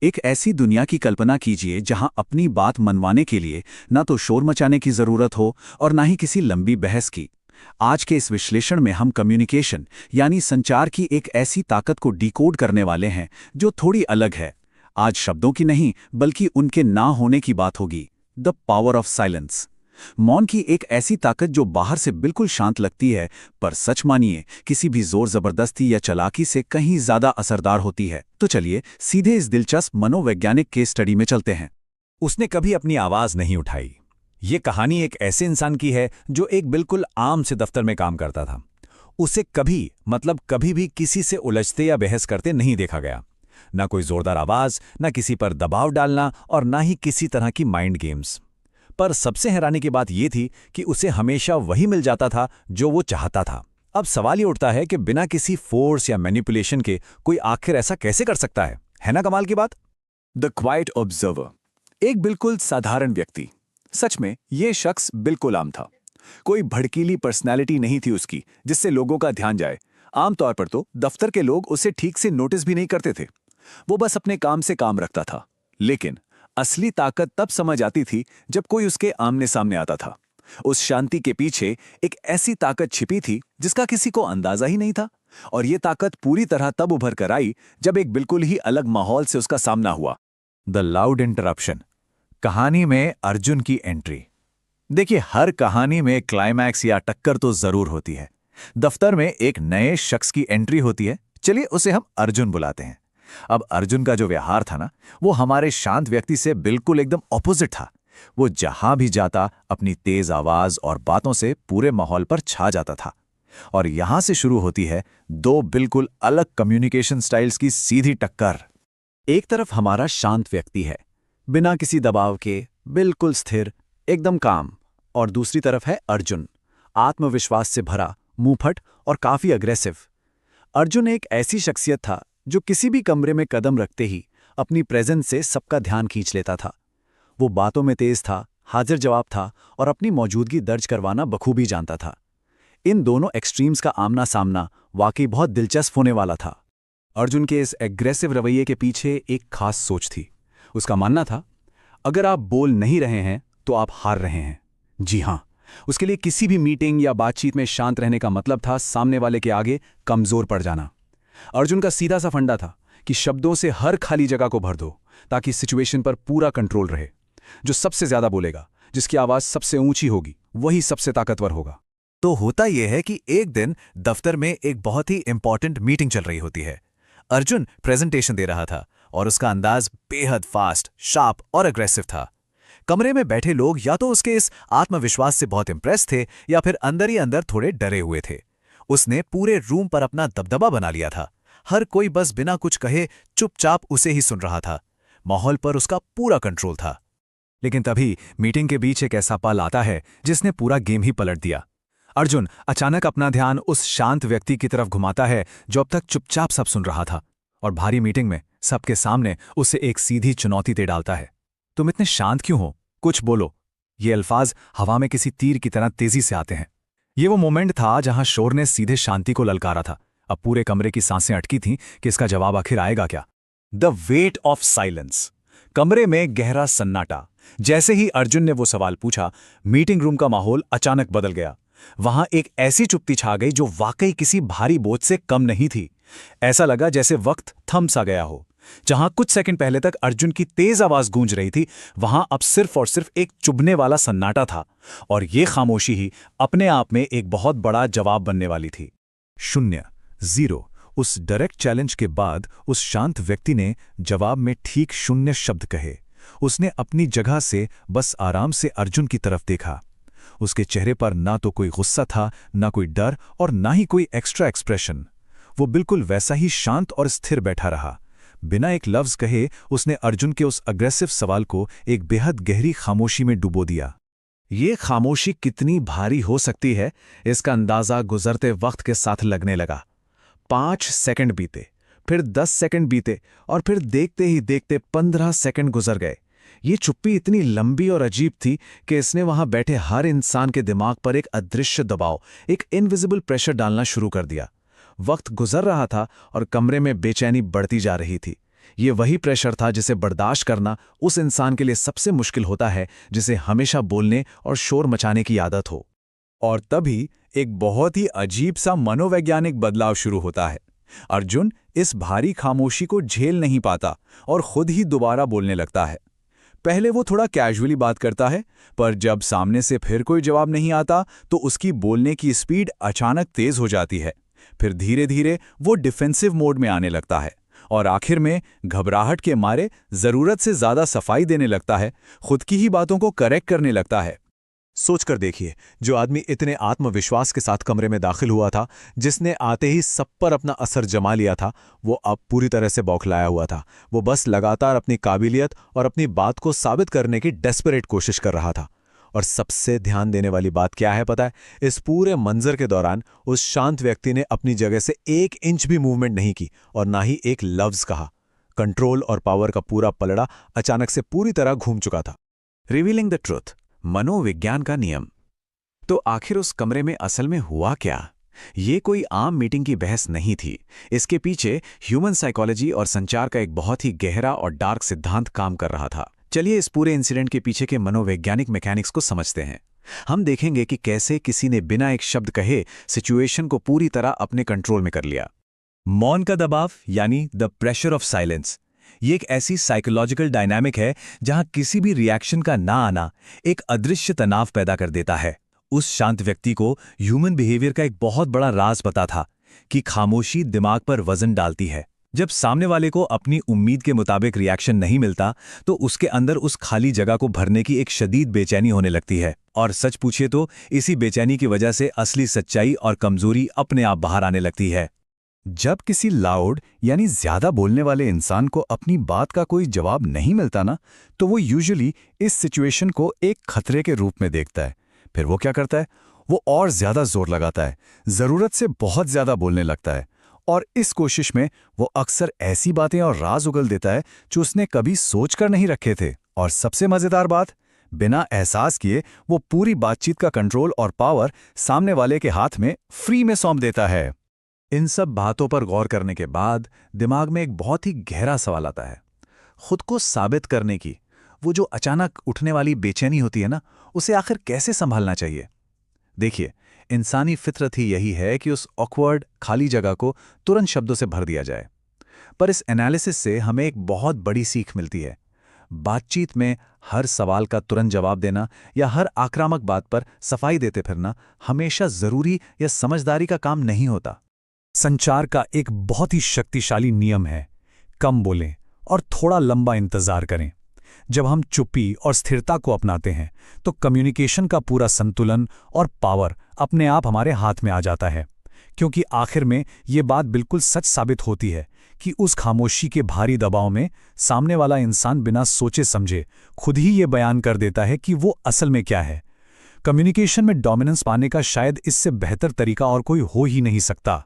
एक ऐसी दुनिया की कल्पना कीजिए जहां अपनी बात मनवाने के लिए ना तो शोर मचाने की जरूरत हो और ना ही किसी लंबी बहस की। आज के इस विश्लेषण में हम कम्युनिकेशन यानी संचार की एक ऐसी ताकत को डिकोड करने वाले हैं जो थोड़ी अलग है। आज शब्दों की नहीं बल्कि उनके ना होने की बात होगी। The power of silence. मौन की एक ऐसी ताकत जो बाहर से बिल्कुल शांत लगती है, पर सच मानिए किसी भी जोर जबरदस्ती या चालाकी से कहीं ज्यादा असरदार होती है। तो चलिए सीधे इस दिलचस्प मनोवैज्ञानिक केस स्टडी में चलते हैं। उसने कभी अपनी आवाज नहीं उठाई। ये कहानी एक ऐसे इंसान की है जो एक बिल्कुल आम से दफ्तर में काम करता था। उसे कभी भी किसी से उलझते या बहस करते नहीं देखा गया। ना कोई जोरदार आवाज, ना किसी पर दबाव डालना और ना ही किसी तरह की माइंड गेम्स। पर सबसे हैरानी की बात यह थी कि उसे हमेशा वही मिल जाता था जो वो चाहता था। अब सवाल ये उठता है कि बिना किसी फोर्स या मैनिपुलेशन के कोई आखिर ऐसा कैसे कर सकता है ना कमाल की बात। The quite observer. एक बिल्कुल साधारण व्यक्ति। सच में यह शख्स बिल्कुल आम था। कोई भड़कीली पर्सनैलिटी नहीं थी उसकी जिससे लोगों का ध्यान जाए। आमतौर पर तो दफ्तर के लोग उसे ठीक से नोटिस भी नहीं करते थे। वो बस अपने काम से काम रखता था। लेकिन असली ताकत तब समझ आती थी जब कोई उसके आमने सामने आता था। उस शांति के पीछे एक ऐसी ताकत छिपी थी जिसका किसी को अंदाजा ही नहीं था। और यह ताकत पूरी तरह तब उभर कर आई जब एक बिल्कुल ही अलग माहौल से उसका सामना हुआ। The loud interruption. कहानी में अर्जुन की एंट्री। देखिए, हर कहानी में क्लाइमैक्स या टक्कर तो जरूर होती है। दफ्तर में एक नए शख्स की एंट्री होती है। चलिए उसे हम अर्जुन बुलाते हैं। अब अर्जुन का जो व्यवहार था ना, वो हमारे शांत व्यक्ति से बिल्कुल एकदम ऑपोजिट था। वो जहां भी जाता अपनी तेज आवाज और बातों से पूरे माहौल पर छा जाता था। और यहां से शुरू होती है दो बिल्कुल अलग कम्युनिकेशन स्टाइल्स की सीधी टक्कर। एक तरफ हमारा शांत व्यक्ति है, बिना किसी दबाव के, बिल्कुल स्थिर, एकदम काम। और दूसरी तरफ है अर्जुन, आत्मविश्वास से भरा, मुंहफट और काफी अग्रेसिव। अर्जुन एक ऐसी शख्सियत था जो किसी भी कमरे में कदम रखते ही अपनी प्रेजेंस से सबका ध्यान खींच लेता था। वो बातों में तेज था, हाजिर जवाब था और अपनी मौजूदगी दर्ज करवाना बखूबी जानता था। इन दोनों एक्सट्रीम्स का आमना सामना वाकई बहुत दिलचस्प होने वाला था। अर्जुन के इस एग्रेसिव रवैये के पीछे एक खास सोच थी। उसका मानना था, अगर आप बोल नहीं रहे हैं तो आप हार रहे हैं। जी हां, उसके लिए किसी भी मीटिंग या बातचीत में शांत रहने का मतलब था सामने वाले के आगे कमजोर पड़ जाना। अर्जुन का सीधा सा फंडा था कि शब्दों से हर खाली जगह को भर दो ताकि सिचुएशन पर पूरा कंट्रोल रहे। जो सबसे ज्यादा बोलेगा, जिसकी आवाज सबसे ऊंची होगी, वही सबसे ताकतवर होगा। तो होता यह है कि एक दिन दफ्तर में एक बहुत ही इंपॉर्टेंट मीटिंग चल रही होती है। अर्जुन प्रेजेंटेशन दे रहा था और उसका अंदाज बेहद फास्ट, शार्प और अग्रेसिव था। कमरे में बैठे लोग या तो उसके इस आत्मविश्वास से बहुत इंप्रेस थे या फिर अंदर ही अंदर थोड़े डरे हुए थे। उसने पूरे रूम पर अपना दबदबा बना लिया था। हर कोई बस बिना कुछ कहे चुपचाप उसे ही सुन रहा था। माहौल पर उसका पूरा कंट्रोल था। लेकिन तभी मीटिंग के बीच एक ऐसा पल आता है जिसने पूरा गेम ही पलट दिया। अर्जुन अचानक अपना ध्यान उस शांत व्यक्ति की तरफ घुमाता है जो अब तक चुपचाप सब सुन रहा था, और भारी मीटिंग में सबके सामने उसे एक सीधी चुनौती दे डालता है। तुम इतने शांत क्यों हो? कुछ बोलो। ये अल्फाज हवा में किसी तीर की तरह तेजी से आते हैं। ये वो मोमेंट था जहां शोर ने सीधे शांति को ललकारा था। अब पूरे कमरे की सांसें अटकी थीं कि इसका जवाब आखिर आएगा क्या। The weight of silence. कमरे में गहरा सन्नाटा। जैसे ही अर्जुन ने वो सवाल पूछा, मीटिंग रूम का माहौल अचानक बदल गया। वहां एक ऐसी चुप्पी छा गई जो वाकई किसी भारी बोझ से कम नहीं थी। ऐसा लगा जैसे वक्त थम सा गया हो। जहां कुछ सेकंड पहले तक अर्जुन की तेज आवाज गूंज रही थी, वहां अब सिर्फ और सिर्फ एक चुभने वाला सन्नाटा था। और ये खामोशी ही अपने आप में एक बहुत बड़ा जवाब बनने वाली थी। शून्य, जीरो। उस डायरेक्ट चैलेंज के बाद उस शांत व्यक्ति ने जवाब में ठीक शून्य शब्द कहे। उसने अपनी जगह से बस आराम से अर्जुन की तरफ देखा। उसके चेहरे पर ना तो कोई गुस्सा था, ना कोई डर और ना ही कोई एक्स्ट्रा एक्सप्रेशन। वो बिल्कुल वैसा ही शांत और स्थिर बैठा रहा। बिना एक लफ्ज कहे उसने अर्जुन के उस अग्रेसिव सवाल को एक बेहद गहरी खामोशी में डुबो दिया। ये खामोशी कितनी भारी हो सकती है, इसका अंदाजा गुजरते वक्त के साथ लगने लगा। 5 सेकंड बीते, फिर 10 सेकंड बीते और फिर देखते ही देखते 15 सेकंड गुजर गए। ये चुप्पी इतनी लंबी और अजीब थी कि इसने वहां बैठे हर इंसान के दिमाग पर एक अदृश्य दबाव, एक इनविजिबल प्रेशर डालना शुरू कर दिया। वक्त गुजर रहा था और कमरे में बेचैनी बढ़ती जा रही थी। ये वही प्रेशर था जिसे बर्दाश्त करना उस इंसान के लिए सबसे मुश्किल होता है जिसे हमेशा बोलने और शोर मचाने की आदत हो। और तभी एक बहुत ही अजीब सा मनोवैज्ञानिक बदलाव शुरू होता है। अर्जुन इस भारी खामोशी को झेल नहीं पाता और खुद ही दोबारा बोलने लगता है। पहले वो थोड़ा कैजुअली बात करता है, पर जब सामने से फिर कोई जवाब नहीं आता तो उसकी बोलने की स्पीड अचानक तेज हो जाती है। फिर धीरे धीरे वो डिफेंसिव मोड में आने लगता है और आखिर में घबराहट के मारे ज़रूरत से ज़्यादा सफाई देने लगता है, खुद की ही बातों को करेक्ट करने लगता है। सोचकर देखिए, जो आदमी इतने आत्मविश्वास के साथ कमरे में दाखिल हुआ था, जिसने आते ही सब पर अपना असर जमा लिया था, वो अब पूरी तरह से बौखलाया हुआ था। वो बस लगातार अपनी काबिलियत और अपनी बात को साबित करने की डेस्परेट कोशिश कर रहा था। और सबसे ध्यान देने वाली बात क्या है पता है? इस पूरे मंजर के दौरान उस शांत व्यक्ति ने अपनी जगह से 1 इंच भी मूवमेंट नहीं की और ना ही एक लफ्ज कहा। कंट्रोल और पावर का पूरा पलड़ा अचानक से पूरी तरह घूम चुका था। रिवीलिंग द ट्रुथ, मनोविज्ञान का नियम। तो आखिर उस कमरे में असल में हुआ क्या? ये कोई आम मीटिंग की बहस नहीं थी। इसके पीछे ह्यूमन साइकोलॉजी और संचार का एक बहुत ही गहरा और डार्क सिद्धांत काम कर रहा था। चलिए इस पूरे इंसिडेंट के पीछे के मनोवैज्ञानिक मैकेनिक्स को समझते हैं। हम देखेंगे कि कैसे किसी ने बिना एक शब्द कहे सिचुएशन को पूरी तरह अपने कंट्रोल में कर लिया। मौन का दबाव यानी द प्रेशर ऑफ साइलेंस, ये एक ऐसी साइकोलॉजिकल डायनामिक है जहां किसी भी रिएक्शन का ना आना एक अदृश्य तनाव पैदा कर देता है। उस शांत व्यक्ति को ह्यूमन बिहेवियर का एक बहुत बड़ा राज पता था कि खामोशी दिमाग पर वजन डालती है। जब सामने वाले को अपनी उम्मीद के मुताबिक रिएक्शन नहीं मिलता तो उसके अंदर उस खाली जगह को भरने की एक शदीद बेचैनी होने लगती है। और सच पूछिए तो इसी बेचैनी की वजह से असली सच्चाई और कमजोरी अपने आप बाहर आने लगती है। जब किसी लाउड यानी ज्यादा बोलने वाले इंसान को अपनी बात का कोई जवाब नहीं मिलता ना, तो वो यूजुअली इस सिचुएशन को एक खतरे के रूप में देखता है। फिर वो क्या करता है? वो और ज्यादा जोर लगाता है, जरूरत से बहुत ज्यादा बोलने लगता है और इस कोशिश में वो अक्सर ऐसी बातें और राज उगल देता है जो उसने कभी सोचकर नहीं रखे थे। और सबसे मजेदार बात, बिना एहसास किए वो पूरी बातचीत का कंट्रोल और पावर सामने वाले के हाथ में फ्री में सौंप देता है। इन सब बातों पर गौर करने के बाद दिमाग में एक बहुत ही गहरा सवाल आता है। खुद को साबित करने की वो जो अचानक उठने वाली बेचैनी होती है ना, उसे आखिर कैसे संभालना चाहिए? देखिए, इंसानी फितरत ही यही है कि उस ऑकवर्ड खाली जगह को तुरंत शब्दों से भर दिया जाए। पर इस एनालिसिस से हमें एक बहुत बड़ी सीख मिलती है। बातचीत में हर सवाल का तुरंत जवाब देना या हर आक्रामक बात पर सफाई देते फिरना हमेशा जरूरी या समझदारी का काम नहीं होता। संचार का एक बहुत ही शक्तिशाली नियम है, कम बोलें और थोड़ा लंबा इंतजार करें। जब हम चुप्पी और स्थिरता को अपनाते हैं तो कम्युनिकेशन का पूरा संतुलन और पावर अपने आप हमारे हाथ में आ जाता है। क्योंकि आखिर में ये बात बिल्कुल सच साबित होती है कि उस खामोशी के भारी दबाव में सामने वाला इंसान बिना सोचे समझे खुद ही ये बयान कर देता है कि वो असल में क्या है। कम्युनिकेशन में डोमिनेंस पाने का शायद इससे बेहतर तरीका और कोई हो ही नहीं सकता।